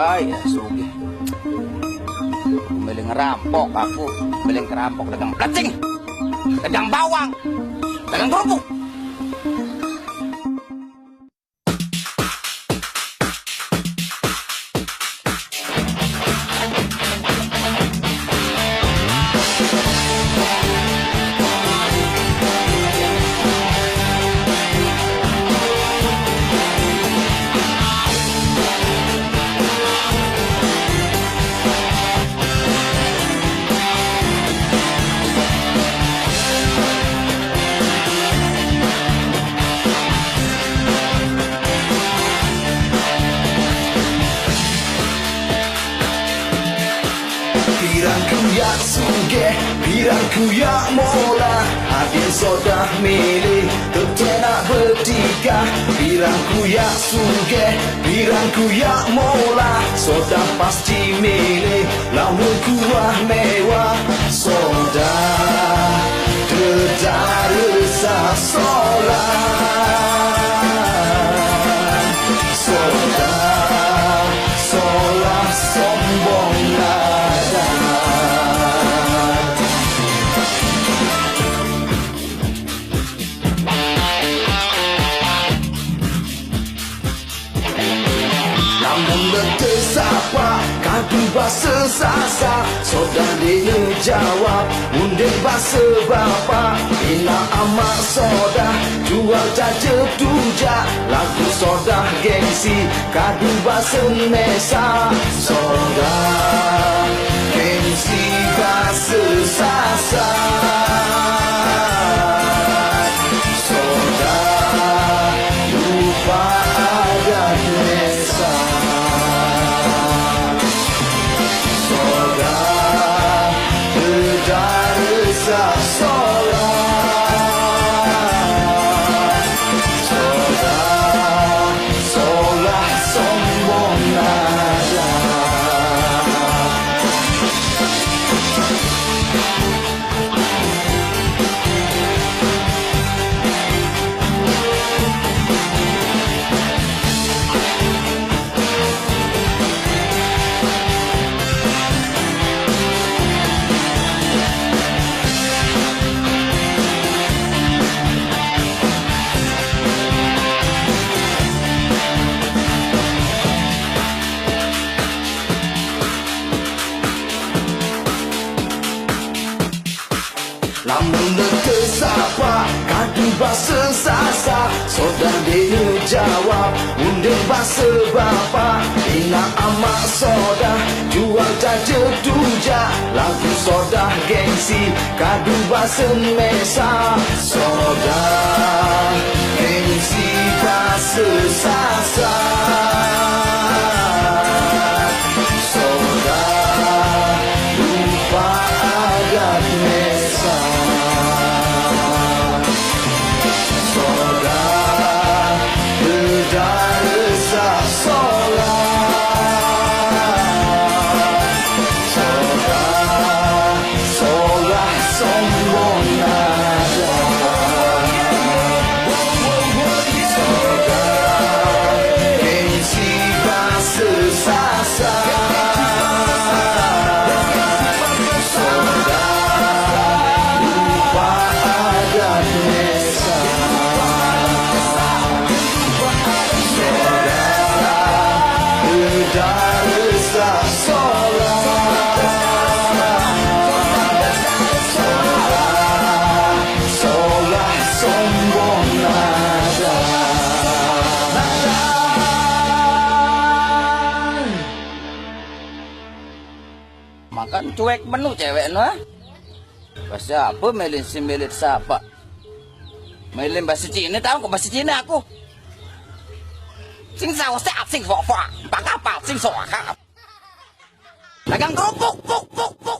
Baik, sugi. Beli ngerampok aku, beli ngerampok dagang pelacing, dagang bawang, dagang kerupuk. Pirangku ya sugih, pirangku ya mola, adik sodah milih tetap bertiga. Pirangku ya sugih, pirangku ya mola, sodah pasti milih lamun kuah mewah. Sodah tetap resah solah, sodah solah sombong nada. Namun letesapa kadu bahasa sasa, sodah dia jawab undang bahasa bapa. Ina amak sodah jual jaja tuja, lagu sodah gengsi kadu bahasa mesa. Sodah gengsi bahasa sasa, sodah lupa adat mesa. Sodah berdarah solah, sodah solah sombong nada. Namun letesapa kadu bahasa sasa, sodah dia jawab undang bahasa bapa. Ina amak sodah jual jaja tuja, lagu sodah gengsi kadu bahasa mesa. Sodah gengsi bahasa sasa, sodah lupa adat mesa. Sodah berdarah solah, sodah solah sombong nada. Sodah gengsi bahasa sasa, sodah lupa adat mesa. Berdarah solah, solah solah sombong nada. Makan cuek menu cewek no. Bahasa apa melin si milit siapa? Melin bahasa Cina tahu kok bahasa Cina aku. Sing sao sap sing fo fo, bang kapal sing so kap. Dagang kerupuk, puk puk puk.